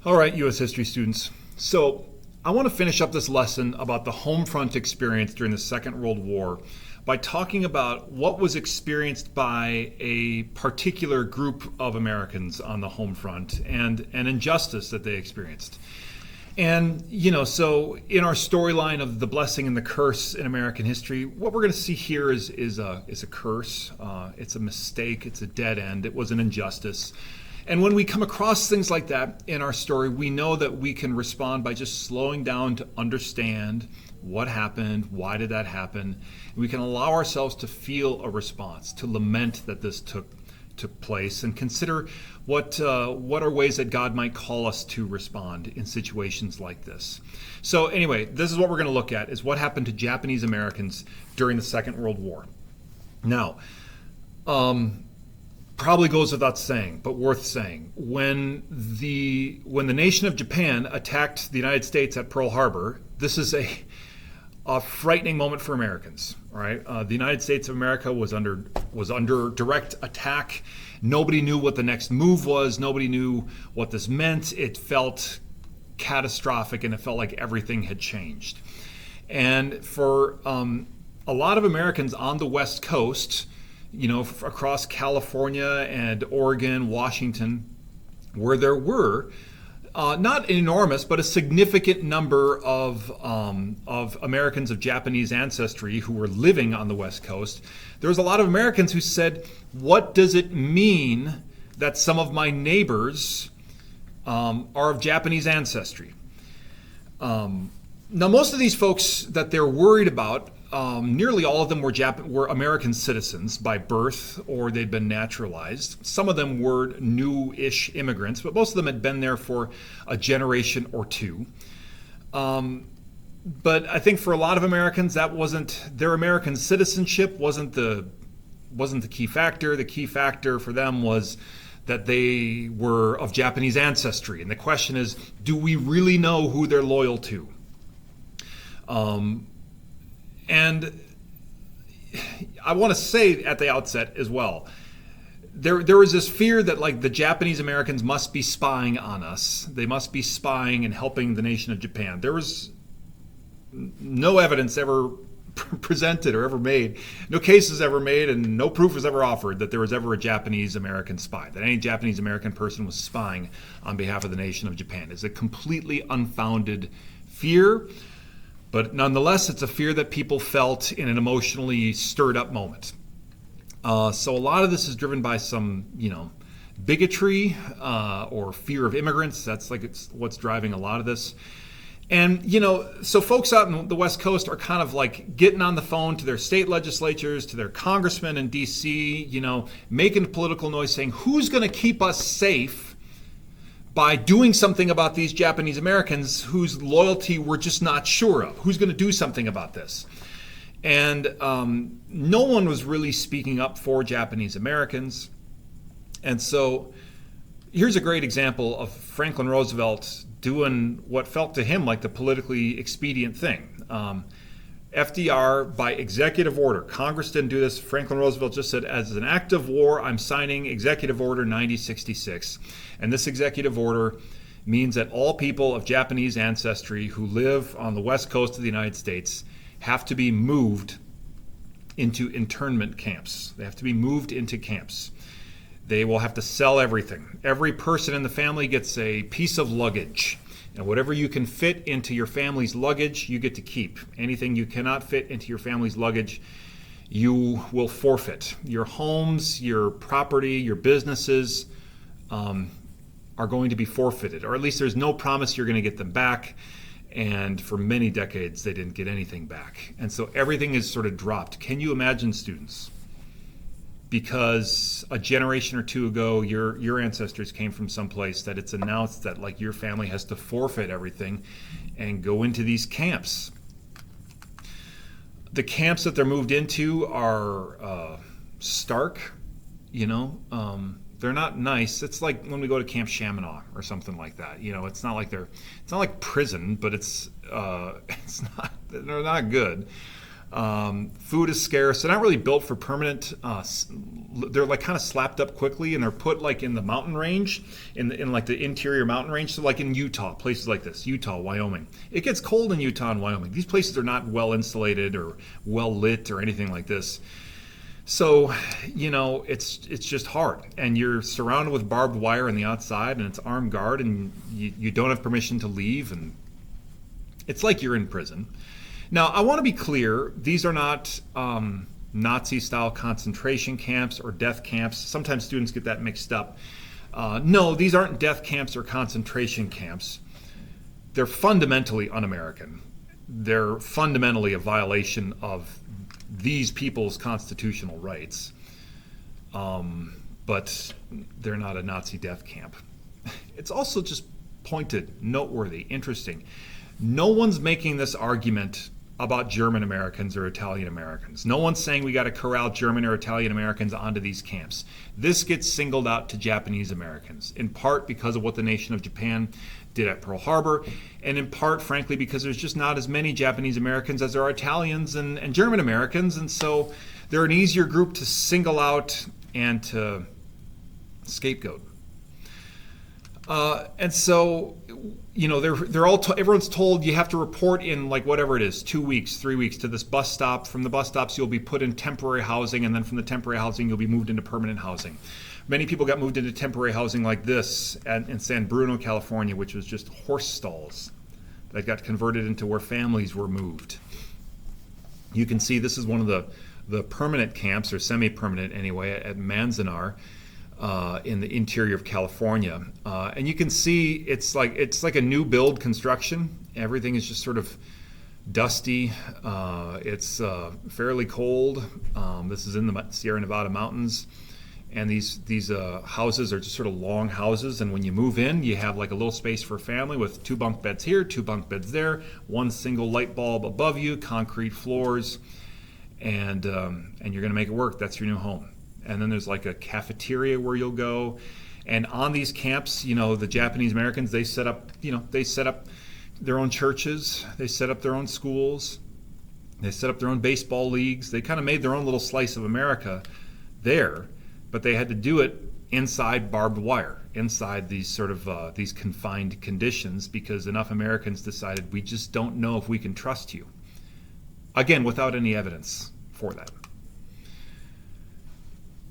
All right, U.S. history students. So I want to finish up this lesson about the home front experience during the Second World War by talking about what was experienced by a particular group of Americans on the home front and an injustice that they experienced. And, so in our storyline of the blessing and the curse in American history, what we're going to see here is a curse. It's a mistake. It's a dead end. It was an injustice. And when we come across things like that in our story, we know that we can respond by just slowing down to understand what happened, why did that happen. And we can allow ourselves to feel a response, to lament that this took place, and consider what are ways that God might call us to respond in situations like this. So anyway, this is what we're going to look at, is what happened to Japanese Americans during the Second World War. Now, probably goes without saying, but worth saying. When the nation of Japan attacked the United States at Pearl Harbor, this is a frightening moment for Americans. Right? The United States of America was under direct attack. Nobody knew what the next move was. Nobody knew what this meant. It felt catastrophic, and it felt like everything had changed. And for a lot of Americans on the West Coast, across California and Oregon, Washington, where there were not an enormous, but a significant number of Americans of Japanese ancestry who were living on the West Coast, there was a lot of Americans who said, what does it mean that some of my neighbors are of Japanese ancestry? Now, most of these folks that they're worried about, nearly all of them were American citizens by birth, or they'd been naturalized. Some of them were new-ish immigrants, but most of them had been there for a generation or two. But I think for a lot of Americans, that wasn't their American citizenship wasn't the key factor. The key factor for them was that they were of Japanese ancestry, and the question is, do we really know who they're loyal to? And I want to say at the outset as well, there was this fear that the Japanese Americans must be spying on us. They must be spying and helping the nation of Japan. There was no evidence ever presented or ever made, no cases ever made, and no proof was ever offered that there was ever a Japanese American spy, that any Japanese American person was spying on behalf of the nation of Japan. It's a completely unfounded fear. But nonetheless, it's a fear that people felt in an emotionally stirred up moment. So a lot of this is driven by some, bigotry or fear of immigrants. That's it's what's driving a lot of this. And, so folks out in the West Coast are kind of getting on the phone to their state legislatures, to their congressmen in D.C., making political noise saying, who's going to keep us safe by doing something about these Japanese Americans whose loyalty we're just not sure of? Who's going to do something about this? And no one was really speaking up for Japanese Americans. And so here's a great example of Franklin Roosevelt doing what felt to him like the politically expedient thing. FDR, by executive order, Congress didn't do this. Franklin Roosevelt just said, as an act of war, I'm signing Executive Order 9066. And this executive order means that all people of Japanese ancestry who live on the West Coast of the United States have to be moved into internment camps. They have to be moved into camps. They will have to sell everything. Every person in the family gets a piece of luggage. And whatever you can fit into your family's luggage, you get to keep. Anything you cannot fit into your family's luggage, you will forfeit. Your homes, your property, your businesses are going to be forfeited. Or at least there's no promise you're going to get them back. And for many decades, they didn't get anything back. And so everything is sort of dropped. Can you imagine, students? Because a generation or two ago, your ancestors came from someplace that it's announced that your family has to forfeit everything and go into these camps. The camps that they're moved into are stark, they're not nice. It's like when we go to Camp Chaminade or something like that. It's not like prison, but it's not, they're not good. Food is scarce. They're not really built for permanent. They're like kind of slapped up quickly, and they're put like in the mountain range, in like the interior mountain range. So like in Utah, places like this, Utah, Wyoming. It gets cold in Utah and Wyoming. These places are not well insulated or well lit or anything like this. So, it's just hard, and you're surrounded with barbed wire on the outside, and it's armed guard, and you don't have permission to leave, and it's like you're in prison. Now, I want to be clear, these are not Nazi-style concentration camps or death camps. Sometimes students get that mixed up. No, these aren't death camps or concentration camps. They're fundamentally un-American. They're fundamentally a violation of these people's constitutional rights. But they're not a Nazi death camp. It's also just pointed, noteworthy, interesting. No one's making this argument about German Americans or Italian Americans. No one's saying we got to corral German or Italian Americans onto these camps. This gets singled out to Japanese Americans, in part because of what the nation of Japan did at Pearl Harbor, and in part, frankly, because there's just not as many Japanese Americans as there are Italians and German Americans, and so they're an easier group to single out and to scapegoat. And so, they're all everyone's told you have to report in like whatever it is, 2 weeks, 3 weeks to this bus stop. From the bus stops, you'll be put in temporary housing, and then from the temporary housing, you'll be moved into permanent housing. Many people got moved into temporary housing like this in San Bruno, California, which was just horse stalls that got converted into where families were moved. You can see this is one of the permanent camps, or semi-permanent anyway, at Manzanar. In the interior of California, and you can see it's like a new build construction. Everything is just sort of dusty. It's fairly cold. This is in the Sierra Nevada mountains, and these houses are just sort of long houses. And when you move in, you have like a little space for a family with 2 bunk beds here, 2 bunk beds there, 1 single light bulb above you, concrete floors, and you're going to make it work. That's your new home. And then there's like a cafeteria where you'll go. And on these camps, the Japanese Americans, they set up their own churches. They set up their own schools. They set up their own baseball leagues. They kind of made their own little slice of America there, but they had to do it inside barbed wire, inside these sort of these confined conditions, because enough Americans decided we just don't know if we can trust you. Again, without any evidence for that.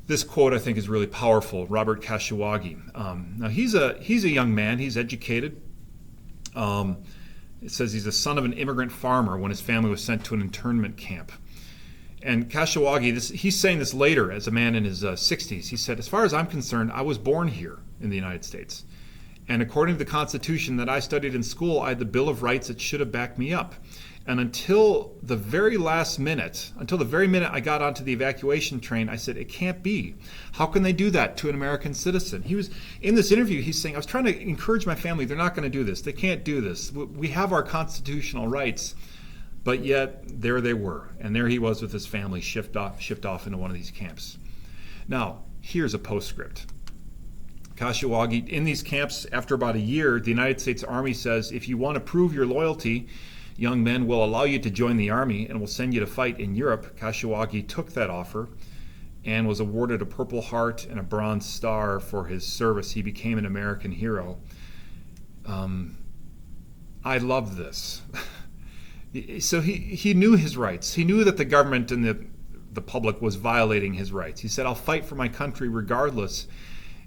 This quote, I think, is really powerful. Robert Kashiwagi. Now, he's a young man. He's educated. It says he's the son of an immigrant farmer when his family was sent to an internment camp. And Kashiwagi, he's saying this later as a man in his 60s. He said, as far as I'm concerned, I was born here in the United States. And according to the Constitution that I studied in school, I had the Bill of Rights that should have backed me up. And until the very minute I got onto the evacuation train, I said, it can't be. How can they do that to an American citizen? He was, in this interview, he's saying, I was trying to encourage my family, they're not going to do this. They can't do this. We have our constitutional rights. But yet, there they were. And there he was with his family shipped off into one of these camps. Now, here's a postscript. Kashiwagi, in these camps, after about a year, the United States Army says, if you want to prove your loyalty, young men will allow you to join the Army and will send you to fight in Europe. Kashiwagi took that offer and was awarded a Purple Heart and a Bronze Star for his service. He became an American hero. I love this. So he knew his rights. He knew that the government and the public was violating his rights. He said, I'll fight for my country regardless.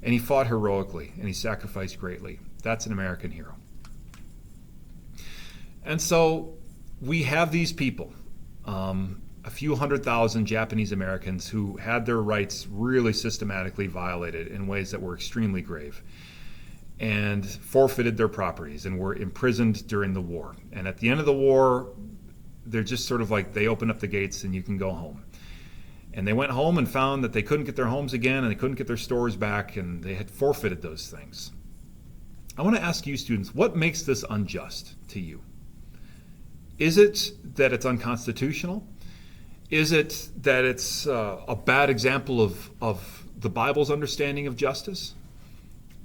And he fought heroically, and he sacrificed greatly. That's an American hero. And so we have these people, a few 100,000 Japanese Americans who had their rights really systematically violated in ways that were extremely grave, and forfeited their properties and were imprisoned during the war. And at the end of the war, they're just sort of like, they open up the gates and you can go home. And they went home and found that they couldn't get their homes again, and they couldn't get their stores back, and they had forfeited those things. I want to ask you students, what makes this unjust to you? Is it that it's unconstitutional? Is it that it's a bad example of the Bible's understanding of justice?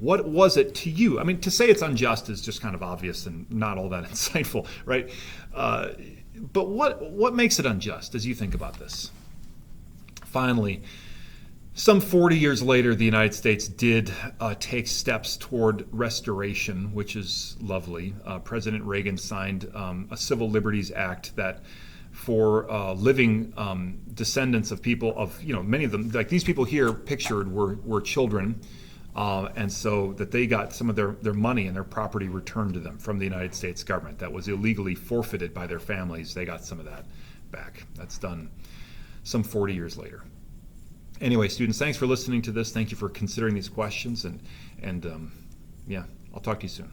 What was it to you? I mean, to say it's unjust is just kind of obvious and not all that insightful, right? But what makes it unjust as you think about this? Finally, some 40 years later, the United States did take steps toward restoration, which is lovely. President Reagan signed a Civil Liberties Act that for living descendants of people many of them, like these people here pictured were children, and so that they got some of their money and their property returned to them from the United States government that was illegally forfeited by their families. They got some of that back. That's done some 40 years later. Anyway, students, thanks for listening to this. Thank you for considering these questions, and I'll talk to you soon.